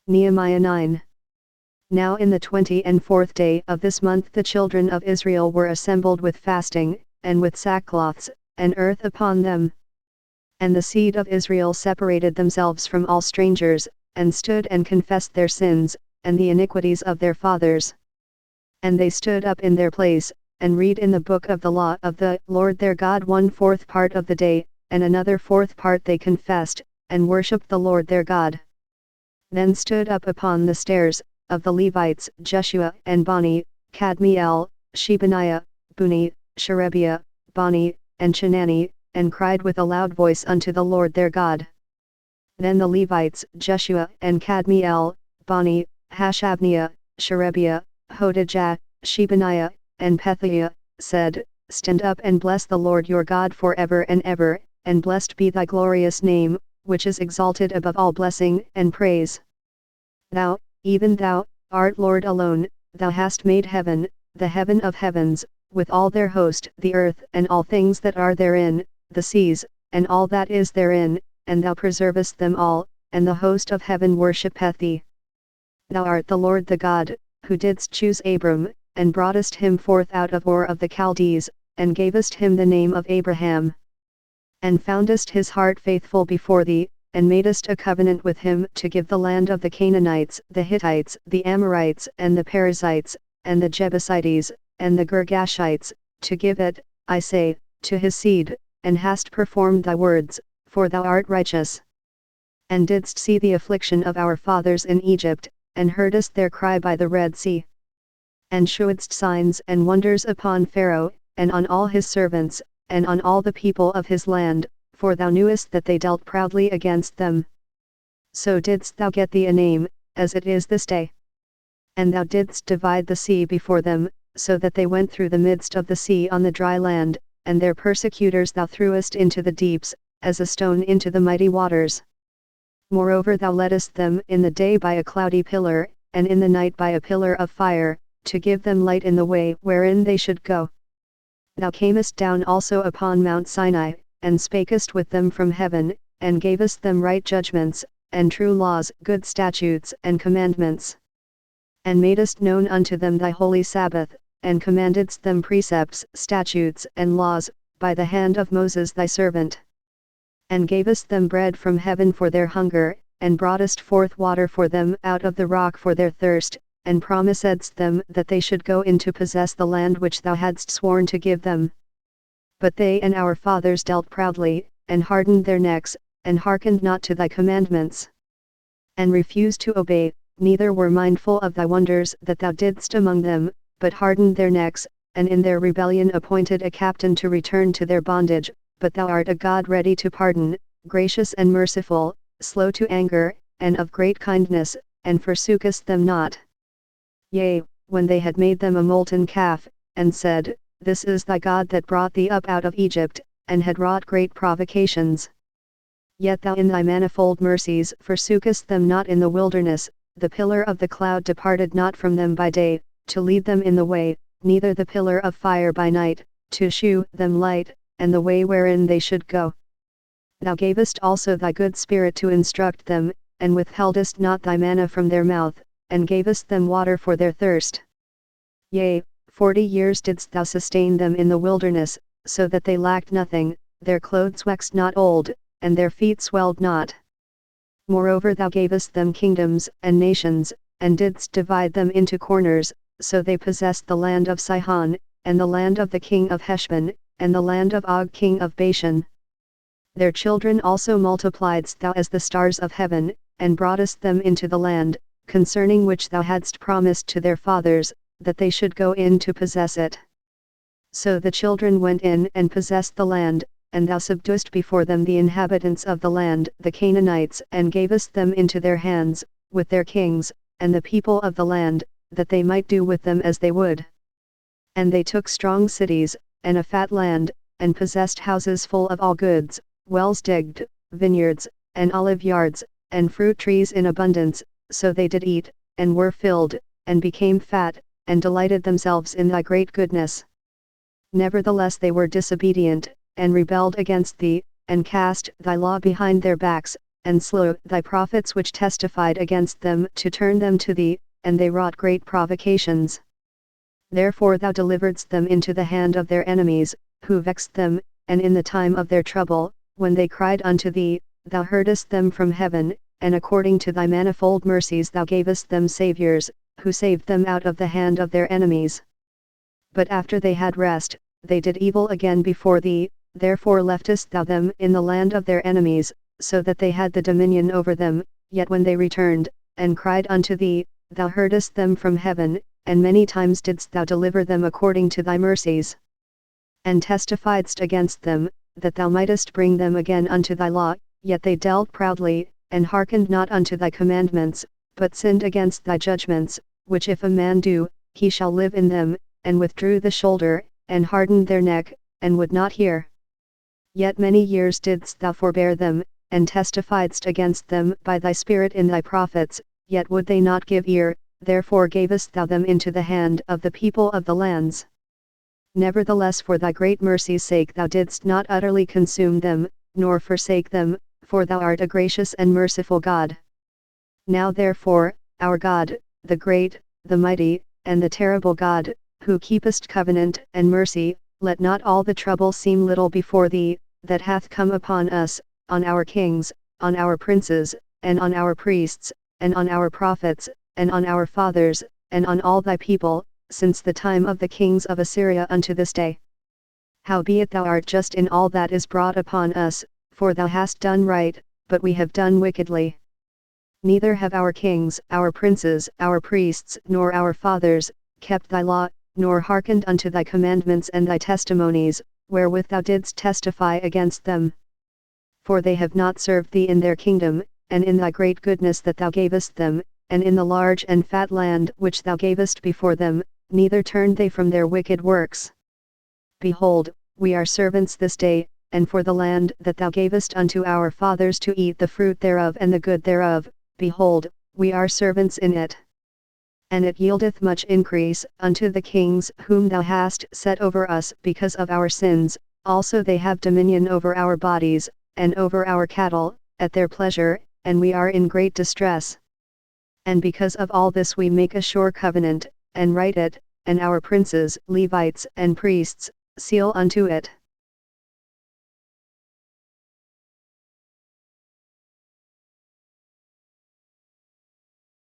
Nehemiah 9. Now in the 24th day of this month the children of Israel were assembled with fasting, and with sackcloths, and earth upon them. And the seed of Israel separated themselves from all strangers, and stood and confessed their sins, and the iniquities of their fathers. And they stood up in their place, and read in the book of the law of the Lord their God 1/4 part of the day, and another 4th part they confessed, and worshipped the Lord their God. Then stood up upon the stairs, of the Levites, Jeshua and Bani, Kadmiel, Shebaniah, Buni, Sherebiah, Bani, and Chenani, and cried with a loud voice unto the Lord their God. Then the Levites, Jeshua and Kadmiel, Bani, Hashabniah, Sherebiah, Hodijah, Shebaniah, and Pethiah, said, Stand up and bless the Lord your God forever and ever, and blessed be thy glorious name, which is exalted above all blessing and praise. Thou, even thou, art Lord alone, thou hast made heaven, the heaven of heavens, with all their host, the earth and all things that are therein, the seas, and all that is therein, and thou preservest them all, and the host of heaven worshippeth thee. Thou art the Lord the God, who didst choose Abram, and broughtest him forth out of Ur of the Chaldees, and gavest him the name of Abraham. And foundest his heart faithful before thee, and madest a covenant with him to give the land of the Canaanites, the Hittites, the Amorites, and the Perizzites, and the Jebusites, and the Girgashites, to give it, I say, to his seed, and hast performed thy words, for thou art righteous. And didst see the affliction of our fathers in Egypt, and heardest their cry by the Red Sea. And shewedst signs and wonders upon Pharaoh, and on all his servants, and on all the people of his land, for thou knewest that they dealt proudly against them. So didst thou get thee a name, as it is this day. And thou didst divide the sea before them, so that they went through the midst of the sea on the dry land, and their persecutors thou threwest into the deeps, as a stone into the mighty waters. Moreover thou leddest them in the day by a cloudy pillar, and in the night by a pillar of fire, to give them light in the way wherein they should go. Thou camest down also upon Mount Sinai, and spakest with them from heaven, and gavest them right judgments, and true laws, good statutes and commandments. And madest known unto them thy holy Sabbath, and commandedst them precepts, statutes and laws, by the hand of Moses thy servant. And gavest them bread from heaven for their hunger, and broughtest forth water for them out of the rock for their thirst, and promisedst them that they should go in to possess the land which thou hadst sworn to give them. But they and our fathers dealt proudly, and hardened their necks, and hearkened not to thy commandments. And refused to obey, neither were mindful of thy wonders that thou didst among them, but hardened their necks, and in their rebellion appointed a captain to return to their bondage. But thou art a God ready to pardon, gracious and merciful, slow to anger, and of great kindness, and forsookest them not. Yea, when they had made them a molten calf, and said, This is thy God that brought thee up out of Egypt, and had wrought great provocations. Yet thou in thy manifold mercies forsookest them not in the wilderness, the pillar of the cloud departed not from them by day, to lead them in the way, neither the pillar of fire by night, to shew them light, and the way wherein they should go. Thou gavest also thy good Spirit to instruct them, and withheldest not thy manna from their mouth, and gavest them water for their thirst. Yea, 40 years didst thou sustain them in the wilderness, so that they lacked nothing, their clothes waxed not old, and their feet swelled not. Moreover thou gavest them kingdoms and nations, and didst divide them into corners, so they possessed the land of Sihon, and the land of the king of Heshbon, and the land of Og king of Bashan. Their children also multipliedst thou as the stars of heaven, and broughtest them into the land, concerning which thou hadst promised to their fathers, that they should go in to possess it. So the children went in and possessed the land, and thou subduest before them the inhabitants of the land, the Canaanites, and gavest them into their hands, with their kings, and the people of the land, that they might do with them as they would. And they took strong cities, and a fat land, and possessed houses full of all goods, wells digged, vineyards, and olive yards, and fruit trees in abundance, so they did eat, and were filled, and became fat, and delighted themselves in thy great goodness. Nevertheless they were disobedient, and rebelled against thee, and cast thy law behind their backs, and slew thy prophets which testified against them to turn them to thee, and they wrought great provocations. Therefore thou deliveredst them into the hand of their enemies, who vexed them, and in the time of their trouble, when they cried unto thee, thou heardest them from heaven, and according to thy manifold mercies thou gavest them saviours, who saved them out of the hand of their enemies. But after they had rest, they did evil again before thee, therefore leftest thou them in the land of their enemies, so that they had the dominion over them, yet when they returned, and cried unto thee, thou heardest them from heaven, and many times didst thou deliver them according to thy mercies. And testifiedst against them, that thou mightest bring them again unto thy law, yet they dealt proudly, and hearkened not unto thy commandments, but sinned against thy judgments, which if a man do, he shall live in them, and withdrew the shoulder, and hardened their neck, and would not hear. Yet many years didst thou forbear them, and testifiedst against them by thy Spirit in thy prophets, yet would they not give ear, therefore gavest thou them into the hand of the people of the lands. Nevertheless for thy great mercy's sake thou didst not utterly consume them, nor forsake them, for thou art a gracious and merciful God. Now therefore, our God, the great, the mighty, and the terrible God, who keepest covenant and mercy, let not all the trouble seem little before thee, that hath come upon us, on our kings, on our princes, and on our priests, and on our prophets, and on our fathers, and on all thy people, since the time of the kings of Assyria unto this day. Howbeit thou art just in all that is brought upon us, for thou hast done right, but we have done wickedly. Neither have our kings, our princes, our priests, nor our fathers, kept thy law, nor hearkened unto thy commandments and thy testimonies, wherewith thou didst testify against them. For they have not served thee in their kingdom, and in thy great goodness that thou gavest them, and in the large and fat land which thou gavest before them, neither turned they from their wicked works. Behold, we are servants this day, and for the land that thou gavest unto our fathers to eat the fruit thereof and the good thereof, behold, we are servants in it. And it yieldeth much increase unto the kings whom thou hast set over us because of our sins, also they have dominion over our bodies, and over our cattle, at their pleasure, and we are in great distress. And because of all this we make a sure covenant, and write it, and our princes, Levites and priests, seal unto it.